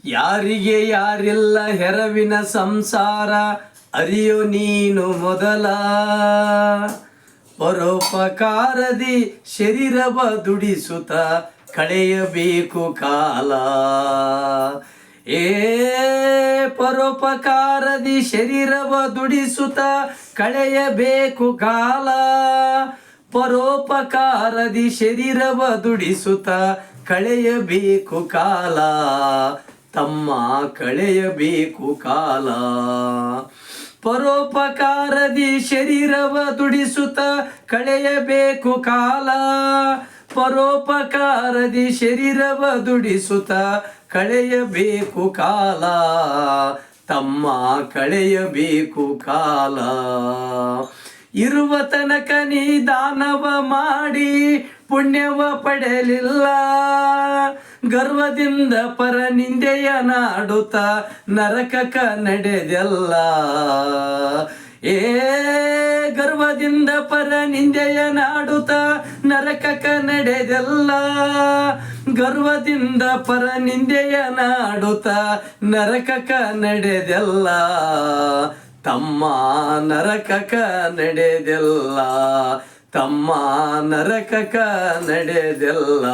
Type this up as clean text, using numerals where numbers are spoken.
ಯಾರಿಗೆ ಯಾರಿಲ್ಲ ಹೆರವಿನ ಸಂಸಾರ ಅರಿಯೋ ನೀನು ಮೊದಲ. ಪರೋಪಕಾರದಿ ಶರೀರವ ದುಡಿಸುತ್ತ ಕಳೆಯಬೇಕು ಕಾಲ. ಏ ಪರೋಪಕಾರದಿ ಶರೀರವ ದುಡಿಸುತ್ತ ಕಳೆಯಬೇಕು ಕಾಲ. ಪರೋಪಕಾರದಿ ಶರೀರವ ದುಡಿಸುತ್ತ ಕಳೆಯಬೇಕು ಕಾಲ. ತಮ್ಮ ಕಳೆಯಬೇಕು ಕಾಲ. ಪರೋಪಕಾರದಿ ಶರೀರವ ದುಡಿಸುತ್ತ ಕಳೆಯಬೇಕು ಕಾಲ. ಪರೋಪಕಾರದಿ ಶರೀರವ ದುಡಿಸುತ್ತ ಕಳೆಯಬೇಕು ಕಾಲ. ತಮ್ಮ ಕಳೆಯಬೇಕು ಕಾಲ. ಇರುವ ತನಕ ನೀ ದಾನವ ಮಾಡಿ ಪುಣ್ಯವ ಪಡೆಯಲಿಲ್ಲ. ಗರ್ವದಿಂದ ಪರ ನಿಂದೆಯ ನಾಡುತ್ತ ನರಕಕ ನಡೆದೆಲ್ಲ. ಏ ಗರ್ವದಿಂದ ಪರ ನಿಂದೆಯ ನಾಡುತ್ತ ನರಕಕ ನಡೆದೆಲ್ಲ. ಗರ್ವದಿಂದ ಪರ ನಿಂದೆಯ ನಾಡುತ್ತ ನರಕಕ ನಡೆದೆಲ್ಲ. ತಮ್ಮ ನರಕಕ ನಡೆದೆಲ್ಲ. ತಮ್ಮ ನರಕಕ ನಡೆದೆಲ್ಲ.